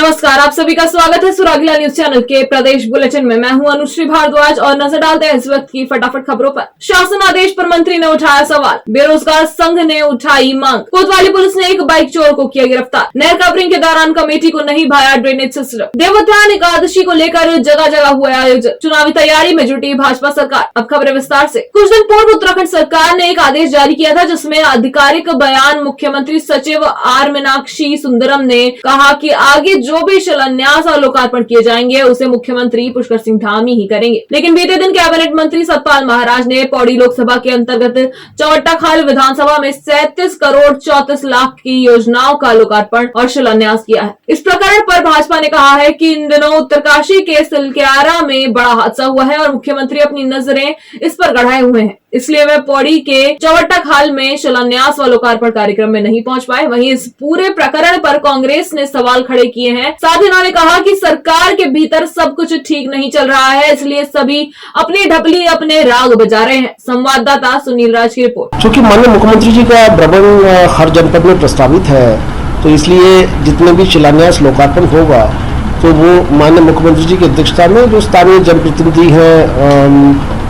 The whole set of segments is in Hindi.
नमस्कार, आप सभी का स्वागत है सुरागीला न्यूज चैनल के प्रदेश बुलेटिन में। मैं हूं अनुश्री भारद्वाज और नजर डालते हैं इस वक्त की फटाफट खबरों पर। शासन आदेश पर मंत्री ने उठाया सवाल, बेरोजगार संघ ने उठाई मांग। कोतवाली पुलिस ने एक बाइक चोर को किया गिरफ्तार। नहर कवरिंग के दौरान कमेटी को नहीं भाया ड्रेनेज सिस्टम। देवोत्थान एकादशी को लेकर जगह जगह हुए आयोजन। चुनावी तैयारी में जुटी भाजपा सरकार। अब खबरें विस्तार से। कुछ दिन पूर्व उत्तराखंड सरकार ने एक आदेश जारी किया था जिसमें आधिकारिक बयान मुख्यमंत्री सचिव आर मीनाक्षी सुंदरम ने कहा कि आगे जो भी शिलान्यास और लोकार्पण किए जाएंगे उसे मुख्यमंत्री पुष्कर सिंह धामी ही करेंगे। लेकिन बीते दिन कैबिनेट मंत्री सतपाल महाराज ने पौड़ी लोकसभा के अंतर्गत चौवट्टाखाल विधानसभा में 37 करोड़ 34 लाख की योजनाओं का लोकार्पण और शिलान्यास किया है। इस प्रकरण पर भाजपा ने कहा है कि इन दिनों उत्तरकाशी के सिलक्यारा में बड़ा हादसा हुआ है और मुख्यमंत्री अपनी नजरें इस पर गड़ाए हुए हैं, इसलिए वे पौड़ी के चौवट्टाखाल में शिलान्यास व लोकार्पण कार्यक्रम में नहीं पहुंच पाए। वहीं इस पूरे प्रकरण पर कांग्रेस ने सवाल खड़े किए हैं। साथ ही उन्होंने कहा कि सरकार के भीतर सब कुछ ठीक नहीं चल रहा है, इसलिए सभी अपनी ढपली अपने राग बजा रहे हैं। संवाददाता सुनील राज की रिपोर्ट। चूँकि माननीय मुख्यमंत्री जी का भ्रमण हर जनपद में प्रस्तावित है, तो इसलिए जितने भी शिलान्यास लोकार्पण होगा तो वो माननीय मुख्यमंत्री जी की अध्यक्षता में जो स्थानीय जनप्रतिनिधि हैं,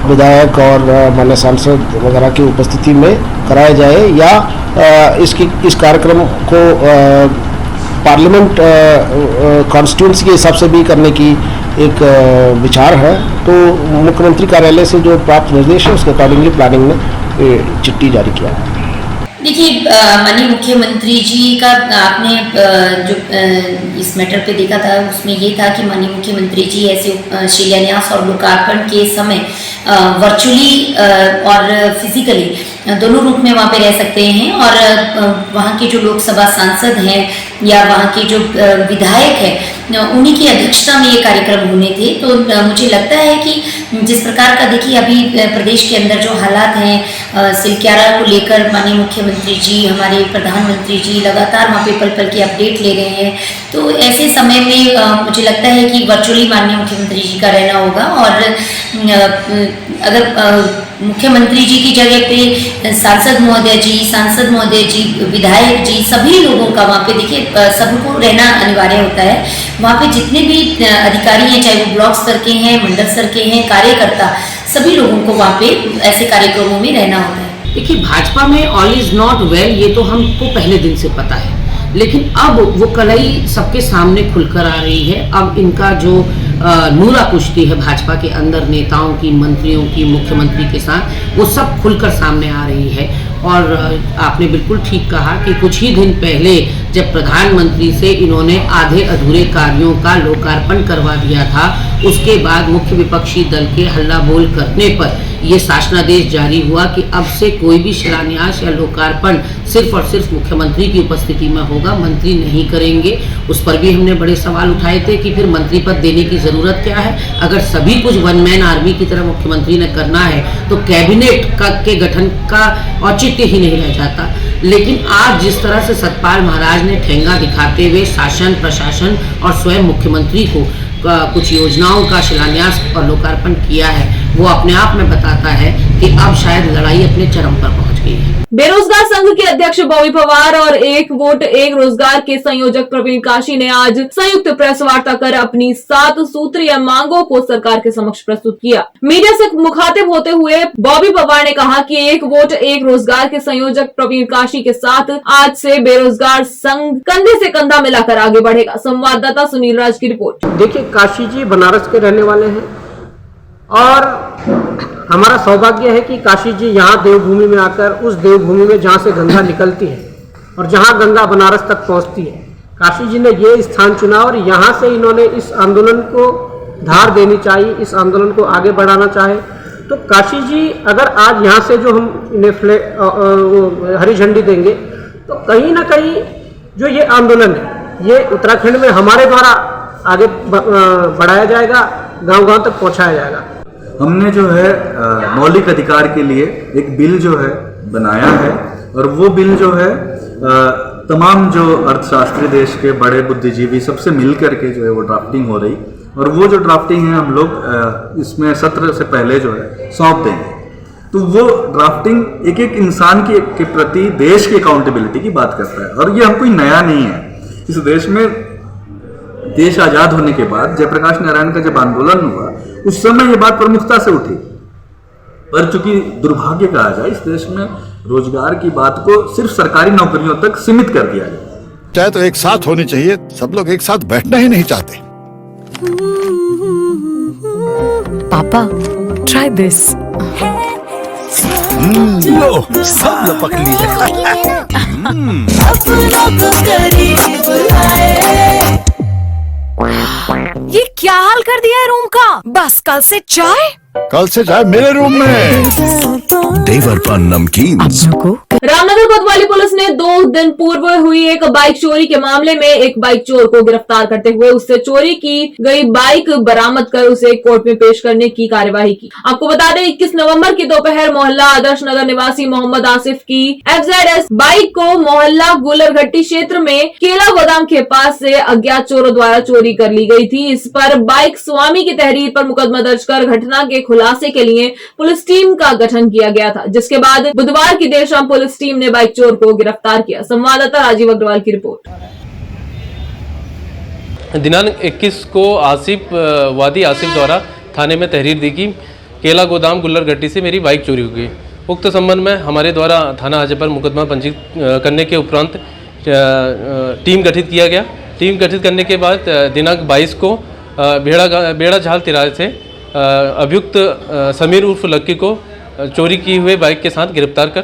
विधायक और माननीय सांसद वगैरह की उपस्थिति में कराया जाए या इस कार्यक्रम को पार्लियामेंट कॉन्स्टिट्यूंसी के हिसाब से भी करने की एक विचार है। तो मुख्यमंत्री कार्यालय से जो प्राप्त निर्देश है उसके अकॉर्डिंगली प्लानिंग ने चिट्ठी जारी किया है। देखिए, माननीय मुख्यमंत्री जी का आपने जो इस मैटर पे देखा था उसमें ये था कि माननीय मुख्यमंत्री जी ऐसे शिलान्यास और लोकार्पण के समय वर्चुअली और फिजिकली दोनों रूप में वहाँ पे रह सकते हैं और वहाँ के जो लोकसभा सांसद हैं या वहाँ के जो विधायक हैं उन्हीं की अध्यक्षता में ये कार्यक्रम होने थे। तो मुझे लगता है कि जिस प्रकार का देखिए अभी प्रदेश के अंदर जो हालात हैं, सिलक्यारा को लेकर माननीय मुख्यमंत्री जी, हमारे प्रधानमंत्री जी लगातार वहाँ पे पल पल की अपडेट ले रहे हैं। तो ऐसे समय में मुझे लगता है कि वर्चुअली माननीय मुख्यमंत्री जी का रहना होगा और अगर मुख्यमंत्री जी की जगह पे सांसद महोदय जी, विधायक जी, सभी लोगों का वहाँ पे देखिए सबको रहना अनिवार्य होता है। वहाँ पे जितने भी अधिकारी हैं, चाहे वो ब्लॉक स्तर के हैं, मंडल स्तर के हैं, कार्यकर्ता, सभी लोगों को वहाँ पे ऐसे कार्यक्रमों में रहना होता है। देखिए, भाजपा में ऑल इज नॉट वेल, ये तो हमको पहले दिन से पता है, लेकिन अब वो कलई सबके सामने खुलकर आ रही है। अब इनका जो नूरा कुश्ती है भाजपा के अंदर नेताओं की, मंत्रियों की, मुख्यमंत्री के साथ, वो सब खुलकर सामने आ रही है। और आपने बिल्कुल ठीक कहा कि कुछ ही दिन पहले जब प्रधानमंत्री से इन्होंने आधे अधूरे कार्यों का लोकार्पण करवा दिया था, उसके बाद मुख्य विपक्षी दल के हल्ला बोल करने पर ये शासनादेश जारी हुआ कि अब से कोई भी शिलान्यास या लोकार्पण सिर्फ और सिर्फ मुख्यमंत्री की उपस्थिति में होगा, मंत्री नहीं करेंगे। उस पर भी हमने बड़े सवाल उठाए थे कि फिर मंत्री पद देने की जरूरत क्या है? अगर सभी कुछ वन मैन आर्मी की तरह मुख्यमंत्री ने करना है तो कैबिनेट के गठन का औचित्य ही नहीं रह जाता। लेकिन आज जिस तरह से सतपाल महाराज ने ठेंगा दिखाते हुए शासन, प्रशासन और स्वयं मुख्यमंत्री को कुछ योजनाओं का शिलान्यास और लोकार्पण किया है, वो अपने आप में बताता है कि अब शायद लड़ाई अपने चरम पर पहुंच गई है। बेरोजगार संघ के अध्यक्ष बॉबी पवार और एक वोट एक रोजगार के संयोजक प्रवीण काशी ने आज संयुक्त प्रेस वार्ता कर अपनी 7 सूत्रीय मांगों को सरकार के समक्ष प्रस्तुत किया। मीडिया से मुखातिब होते हुए बॉबी पवार ने कहा कि एक वोट एक रोजगार के संयोजक प्रवीण काशी के साथ आज से बेरोजगार संघ कंधे से कंधा मिलाकर आगे बढ़ेगा। संवाददाता सुनील राज की रिपोर्ट। देखिए, काशी जी बनारस के रहने वाले हैं और हमारा सौभाग्य है कि काशी जी यहाँ देवभूमि में आकर उस देवभूमि में जहाँ से गंगा निकलती है और जहाँ गंगा बनारस तक पहुँचती है, काशी जी ने ये स्थान चुना और यहाँ से इन्होंने इस आंदोलन को धार देनी चाहिए, इस आंदोलन को आगे बढ़ाना चाहे। तो काशी जी अगर आज यहाँ से जो हम इन्हें हरी झंडी देंगे तो कहीं ना कहीं जो ये आंदोलन है ये उत्तराखंड में हमारे द्वारा आगे बढ़ाया जाएगा, गांव-गांव तक पहुंचाया जाएगा। हमने जो है मौलिक अधिकार के लिए एक बिल जो है बनाया है और वो बिल जो है तमाम जो अर्थशास्त्री देश के बड़े बुद्धिजीवी सबसे मिल करके जो है वो ड्राफ्टिंग हो रही और वो जो ड्राफ्टिंग है हम लोग इसमें सत्र से पहले जो है सौंप देंगे। तो वो ड्राफ्टिंग एक एक इंसान के प्रति देश की अकाउंटेबिलिटी की बात करता है और ये हम कोई नया नहीं है। इस देश में देश आजाद होने के बाद जयप्रकाश नारायण का जब आंदोलन हुआ उस समय ये बात प्रमुखता से उठी। पर चूंकि दुर्भाग्य कहा जाए, इस देश में रोजगार की बात को सिर्फ सरकारी नौकरियों तक सीमित कर दिया गया। चाहे तो एक साथ होनी चाहिए, सब लोग एक साथ बैठना ही नहीं चाहते। पापा, try this. लो, सब लपक लिए। ये क्या हाल कर दिया है रूम का? बस कल से चाय। कल से चाय मेरे रूम में। देवर पान नमकीन। रामनगर कोतवाली पुलिस ने 2 दिन पूर्व हुई एक बाइक चोरी के मामले में एक बाइक चोर को गिरफ्तार करते हुए उससे चोरी की गई बाइक बरामद कर उसे कोर्ट में पेश करने की कार्यवाही की। आपको बता दें 21 नवंबर की दोपहर मोहल्ला आदर्श नगर निवासी मोहम्मद आसिफ की FZS बाइक को मोहल्ला गुलरघट्टी क्षेत्र में केला गोदाम के पास से अज्ञात चोरों द्वारा चोरी कर ली गई थी। इस पर बाइक स्वामी की तहरीर पर मुकदमा दर्ज कर घटना के खुलासे के लिए पुलिस टीम का गठन किया गया था, जिसके बाद बुधवार की देर शाम पुलिस टीम ने बाइक चोर को गिरफ्तार किया। संवाददाता राजीव अग्रवाल की रिपोर्ट। दिनांक 21 को वादी आसिफ द्वारा थाने में तहरीर दी कि केला गोदाम गुल्लरघट्टी से मेरी बाइक चोरी हो गई। उक्त संबंध में हमारे द्वारा थाना हाजिर पर मुकदमा पंजीकृत करने के उपरांत टीम गठित किया गया। टीम गठित करने के बाद दिनांक 22 को बेड़ा झाल तिराहे से अभियुक्त समीर उर्फ लक्की को चोरी की हुए बाइक के साथ गिरफ्तार कर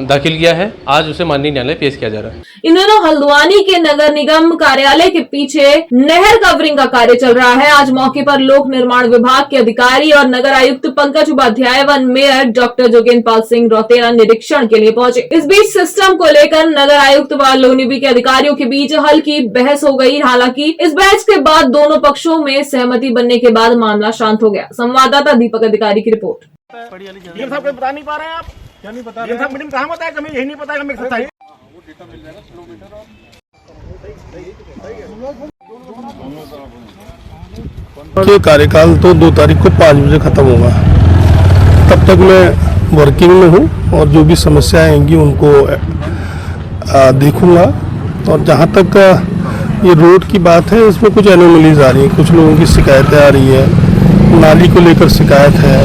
दाखिल किया है। आज उसे माननीय न्यायालय पेश किया जा रहा है। इन दोनों हल्द्वानी के नगर निगम कार्यालय के पीछे नहर कवरिंग का कार्य चल रहा है। आज मौके पर लोक निर्माण विभाग के अधिकारी और नगर आयुक्त पंकज उपाध्याय व मेयर डॉक्टर जोगेंद्र पाल सिंह रौतेला निरीक्षण के लिए पहुंचे। इस बीच सिस्टम को लेकर नगर आयुक्त व लोनिबी के अधिकारियों के बीच हल्की बहस हो गई। हालांकि इस बहस के बाद दोनों पक्षों में सहमति बनने के बाद मामला शांत हो गया। संवाददाता दीपक अधिकारी की रिपोर्ट। बता नहीं पा रहे हैं आप? क्या नहीं बता रहे हैं? मीटिंग कहाँ बताया? हमें यही नहीं पता है। हमें बताइए। ये कार्यकाल तो 2 तारीख को 5 बजे खत्म होगा। तब तक मैं वर्किंग में हूँ और जो भी समस्याएं आएंगी उनको देखूंगा। और जहाँ तक ये रोड की बात है, इसमें कुछ एनोमलीज आ रही है, कुछ लोगों की शिकायतें आ रही है। नाली को लेकर शिकायत है,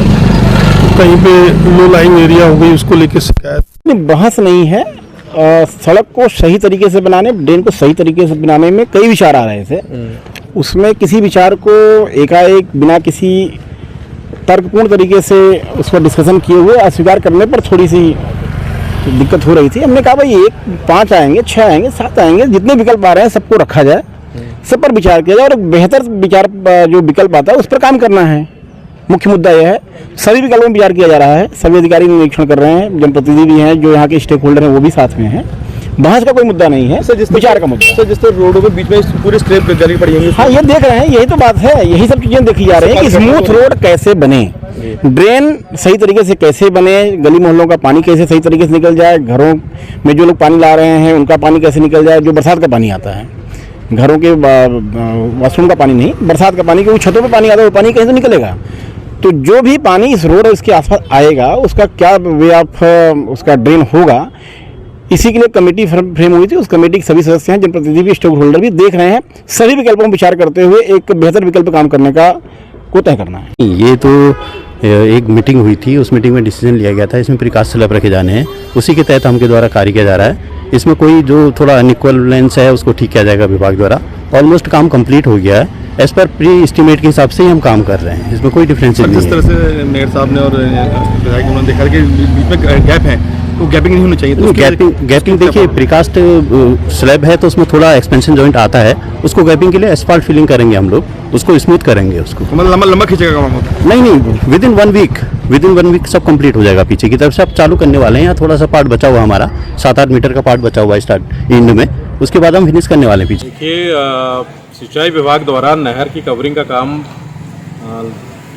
कहीं पे लो लाइंग एरिया हो गई उसको लेकर शिकायत। बहस नहीं है। सड़क को सही तरीके से बनाने, ड्रेन को सही तरीके से बनाने में कई विचार आ रहे थे। उसमें किसी विचार को एकाएक बिना किसी तर्कपूर्ण तरीके से उसको डिस्कशन किए हुए अस्वीकार करने पर थोड़ी सी दिक्कत हो रही थी। हमने कहा भाई 5 आएंगे, 6 आएंगे, 7 आएंगे, जितने विकल्प आ रहे हैं सबको रखा जाए, सब पर विचार किया जाए और बेहतर विचार जो विकल्प आता है उस पर काम करना है। मुख्य मुद्दा यह है, सभी विकल्पों में विचार किया जा रहा है। सभी अधिकारी निरीक्षण कर रहे हैं, जनप्रतिनिधि भी हैं, जो यहाँ के स्टेक होल्डर हैं वो भी साथ में हैं। बहस का कोई मुद्दा नहीं है, विचार का मुद्दा। सर, जिस तरह रोडों के बीच में पूरे स्क्रैप जारी पड़ी है। हाँ, ये देख रहे हैं, यही तो बात है। यही सब चीजें देखी जा रही है कि स्मूथ रोड कैसे बने, ड्रेन सही तरीके से कैसे बने, गली मोहल्लों का पानी कैसे सही तरीके से निकल जाए, घरों में जो लोग पानी ला रहे हैं उनका पानी कैसे निकल जाए। जो बरसात का पानी आता है, घरों के वॉशरूम का पानी नहीं, बरसात का पानी, क्योंकि छतों पर पानी आता है, वो पानी कहीं से निकलेगा। तो जो भी पानी इस रोड और इसके आसपास आएगा उसका क्या वे ऑफ उसका ड्रेन होगा, इसी के लिए कमेटी फ्रेम हुई थी। उस कमेटी के सभी सदस्य हैं, जनप्रतिनिधि भी, स्टेक होल्डर भी देख रहे हैं। सभी विकल्पों में विचार करते हुए एक बेहतर विकल्प काम करने का को तय करना है। ये तो एक मीटिंग हुई थी, उस मीटिंग में डिसीजन लिया गया था, इसमें प्रिकास्ट स्लैब रखे जाने हैं, उसी के तहत हमके द्वारा कार्य किया जा रहा है। इसमें कोई जो थोड़ा अनइक्वलेंस है उसको ठीक किया जाएगा विभाग द्वारा। ऑलमोस्ट काम कंप्लीट हो गया है, एज पर प्री एस्टिमेट के हिसाब से ही हम काम कर रहे हैं, इसमें कोई डिफरेंस नहीं है। जिस तरह से मेयर साहब ने और विधायक उन्होंने देखा कि बीच में गैप है, तो गैपिंग नहीं होनी चाहिए। तो गैपिंग देखिए, प्रीकास्ट स्लैब है तो उसमें थोड़ा एक्सपेंशन जॉइंट आता है, उसको गैपिंग के लिए एस्फाल्ट फिलिंग करेंगे हम लोग, उसको स्मूथ करेंगे उसको। मतलब लंबा खींचेगा काम? नहीं, विद इन 1 वीक सब कंप्लीट हो जाएगा। पीछे की तरफ से आप चालू करने वाले हैं, यहाँ थोड़ा सा पार्ट बचा हुआ हमारा 7-8 मीटर का पार्ट बचा हुआ है स्टार्ट एंड में, उसके बाद हम फिनिश करने वाले हैं पीछे। देखिए, सिंचाई विभाग द्वारा नहर की कवरिंग का काम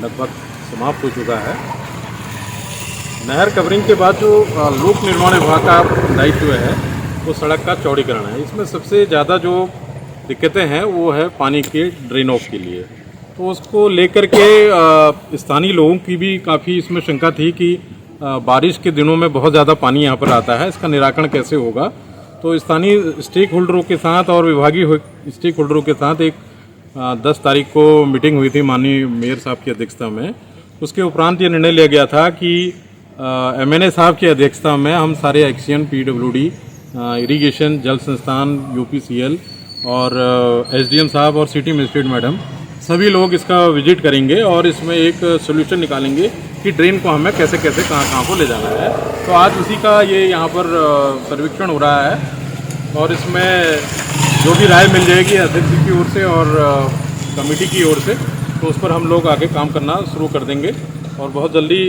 लगभग समाप्त हो चुका है। नहर कवरिंग के बाद जो लोक निर्माण विभाग का दायित्व है वो सड़क का चौड़ीकरण है। इसमें सबसे ज़्यादा जो दिक्कतें हैं वो है पानी के ड्रेन ऑफ के लिए। तो उसको लेकर के स्थानीय लोगों की भी काफ़ी इसमें शंका थी कि बारिश के दिनों में बहुत ज़्यादा पानी यहाँ पर आता है, इसका निराकरण कैसे होगा। तो स्थानीय स्टेक होल्डरों के साथ और विभागीय स्टेक होल्डरों के साथ एक 10 तारीख को मीटिंग हुई थी माननीय मेयर साहब की अध्यक्षता में। उसके उपरांत ये निर्णय लिया गया था कि MNA साहब की अध्यक्षता में हम सारे एक्शन PWD, इरिगेशन, जल संस्थान, UPCL और SDM साहब और सिटी मजिस्ट्रेट मैडम सभी लोग इसका विजिट करेंगे और इसमें एक सोल्यूशन निकालेंगे कि ड्रेन को हमें कैसे कैसे कहाँ को ले जाना है। तो आज उसी का ये यहाँ पर सर्वेक्षण हो रहा है और इसमें जो भी राय मिल जाएगी अध्यक्ष की ओर से और कमेटी की ओर से, तो उस पर हम लोग आगे काम करना शुरू कर देंगे और बहुत जल्दी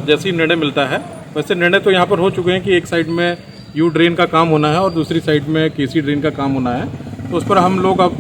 जैसे ही निर्णय मिलता है, वैसे निर्णय तो यहाँ पर हो चुके हैं कि एक साइड में यू ड्रेन का काम होना है और दूसरी साइड में KC ड्रेन का काम होना है। तो उस पर हम लोग अब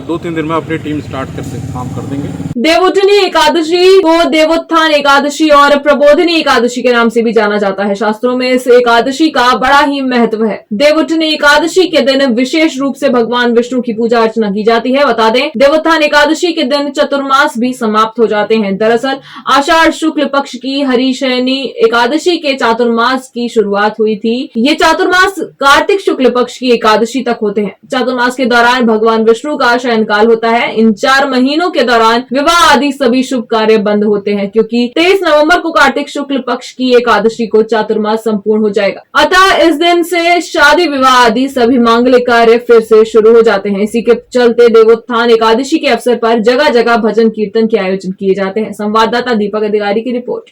2-3 दिन में अपनी टीम स्टार्ट करके काम कर देंगे। देवउठनी एकादशी को देवोत्थान एकादशी और प्रबोधिनी एकादशी के नाम से भी जाना जाता है। शास्त्रों में इस एकादशी का बड़ा ही महत्व है। देवउठनी एकादशी के दिन विशेष रूप से भगवान विष्णु की पूजा अर्चना की जाती है। बता दें, देवोत्थान एकादशी के दिन चतुर्मास भी समाप्त हो जाते हैं। दरअसल आषाढ़ शुक्ल पक्ष की हरिशयनी एकादशी के चातुर्मास की शुरुआत हुई थी। ये चातुर्मास कार्तिक शुक्ल पक्ष की एकादशी तक होते हैं। चातुर्मास के दौरान भगवान विष्णु का शयन काल होता है। इन 4 महीनों के दौरान विवाह आदि सभी शुभ कार्य बंद होते हैं, क्योंकि 23 नवंबर को कार्तिक शुक्ल पक्ष की एकादशी को चातुर्मास संपूर्ण हो जाएगा। अतः इस दिन से शादी विवाह आदि सभी मांगलिक कार्य फिर से शुरू हो जाते हैं। इसी के चलते देवोत्थान एकादशी के अवसर पर जगह जगह भजन कीर्तन के आयोजन किए जाते हैं। संवाददाता दीपक अधिकारी की रिपोर्ट।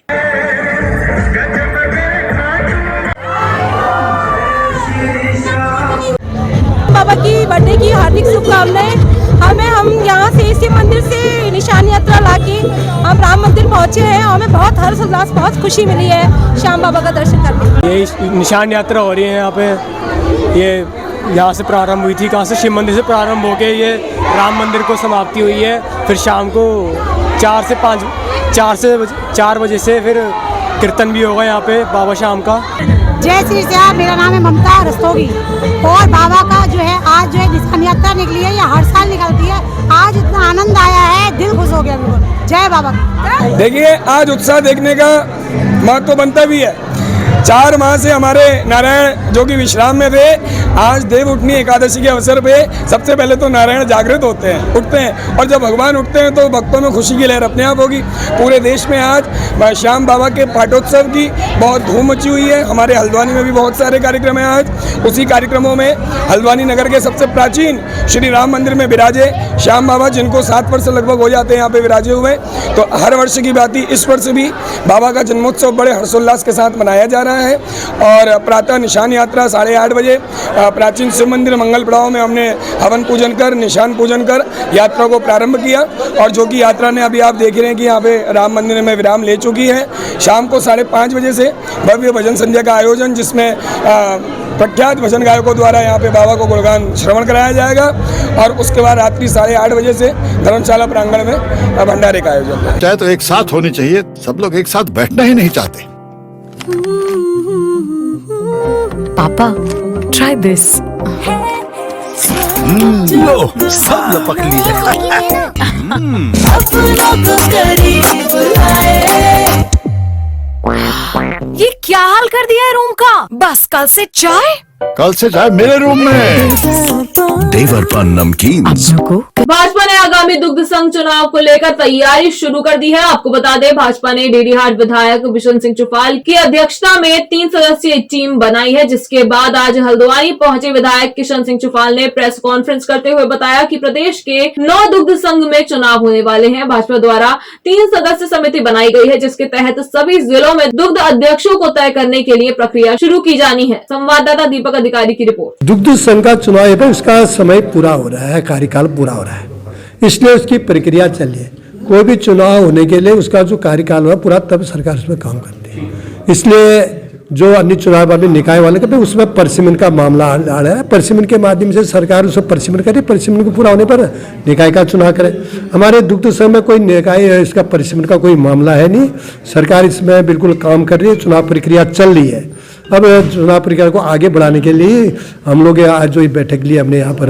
बाबा की बर्थडे की हार्दिक शुभकामनाएं। हम यहाँ से इसी मंदिर से निशान यात्रा लाके हम राम मंदिर पहुँचे हैं और हमें बहुत हर्ष उल्लास, बहुत खुशी मिली है श्याम बाबा का दर्शन करके। ये निशान यात्रा हो रही है यहाँ पे, ये यहाँ से प्रारंभ हुई थी, कहाँ से शिव मंदिर से प्रारंभ हो के ये राम मंदिर को समाप्ति हुई है। फिर शाम को 4 से 4 बजे से फिर कीर्तन भी होगा यहाँ पे बाबा शाम का। जय श्री श्याम। मेरा नाम है ममता रस्तोगी और बाबा का जो है आज जो है निशान यात्रा निकली है, ये हर साल निकलती है। आज इतना आनंद आया है, दिल खुश हो गया बिल्कुल। जय बाबा। देखिए, आज उत्साह देखने का महत्व बनता भी है। 4 माह से हमारे नारायण जो कि विश्राम में थे, आज देवउठनी एकादशी के अवसर पे सबसे पहले तो नारायण जागृत उठते हैं और जब भगवान उठते हैं तो भक्तों में खुशी की लहर अपने आप होगी। पूरे देश में आज श्याम बाबा के पाठोत्सव की बहुत धूम मची हुई है। हमारे हल्द्वानी में भी बहुत सारे कार्यक्रम हैं। आज उसी कार्यक्रमों में हल्द्वानी नगर के सबसे प्राचीन श्री राम मंदिर में विराजे श्याम बाबा, जिनको 7 वर्ष लगभग हो जाते हैं यहाँ पे विराजे हुए। तो हर वर्ष की बात ही इस वर्ष भी बाबा का जन्मोत्सव बड़े हर्षोल्लास के साथ मनाया जा रहा है और प्रातः निशान यात्रा 8:30 बजे प्राचीन शिव मंदिर मंगल पड़ाव में हमने हवन पूजन कर, निशान पूजन कर यात्रा को प्रारंभ किया और जो कि यात्रा ने अभी आप देख रहे हैं कि यहाँ पे राम मंदिर में विराम ले चुकी है। शाम को 5:30 बजे से भव्य भजन संध्या का आयोजन, जिसमें प्रख्यात भजन गायकों द्वारा यहाँ पे बाबा को गुणगान श्रवण कराया जाएगा और उसके बाद रात्रि 8:30 बजे से धर्मशाला प्रांगण में भंडारे का आयोजन। चाहे तो एक साथ होनी चाहिए, सब लोग एक साथ बैठना ही नहीं चाहते। पापा, try this. लो, सब लपक लिए। ये क्या हाल कर दिया है रूम का? बस कल से चाय मेरे रूम में। देवर पान नमकीन। भाजपा ने आगामी दुग्ध संघ चुनाव को लेकर तैयारी शुरू कर दी है। आपको बता दें, भाजपा ने डेडीहाट विधायक बिशन सिंह चुफाल की अध्यक्षता में 3 सदस्यीय टीम बनाई है, जिसके बाद आज हल्द्वानी पहुंचे विधायक किशन सिंह चुफाल ने प्रेस कॉन्फ्रेंस करते हुए बताया कि प्रदेश के 9 दुग्ध संघ में चुनाव होने वाले हैं। भाजपा द्वारा 3 सदस्य समिति बनाई गई है, जिसके तहत सभी जिलों में दुग्ध अध्यक्षों को तय करने के लिए प्रक्रिया शुरू की जानी है। संवाददाता दीपक अधिकारी की रिपोर्ट। दुग्ध संघ का चुनाव है, उसका समय पूरा हो रहा है, कार्यकाल पूरा हो रहा है, इसलिए उसकी प्रक्रिया चल रही है। कोई भी चुनाव होने के लिए उसका जो कार्यकाल हुआ पूरा, तब सरकार उसमें काम करती है। इसलिए जो अन्य चुनाव वाले निकाय वाले का उसमें परिसीमन का मामला आ रहा है। परिसीमन के माध्यम से सरकार उसको परिसीमन करे, परिसीमन को पूरा होने पर निकाय का चुनाव करे। हमारे दुग्ध संघ में कोई निकाय इसका परिसीमन का कोई मामला है नहीं। सरकार इसमें बिल्कुल काम कर रही है, चुनाव प्रक्रिया चल रही है। अब चुनाव प्रक्रिया को आगे बढ़ाने के लिए हम लोग आज जो बैठक ली हमने यहाँ पर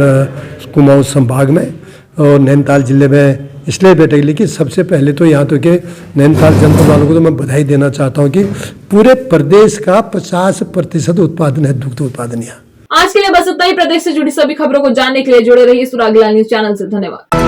कुमाऊं संभाग में और नैनीताल जिले में, इसलिए बैठक ली कि सबसे पहले तो यहाँ तो कि नैनीताल जनपद वालों को तो मैं बधाई देना चाहता हूँ कि पूरे प्रदेश का 50% उत्पादन है दुग्ध उत्पादन यहाँ। आज के लिए बस इतना ही। प्रदेश से जुड़ी सभी खबरों को जानने के लिए जुड़े रहिए सुरागीलाल न्यूज चैनल से। धन्यवाद।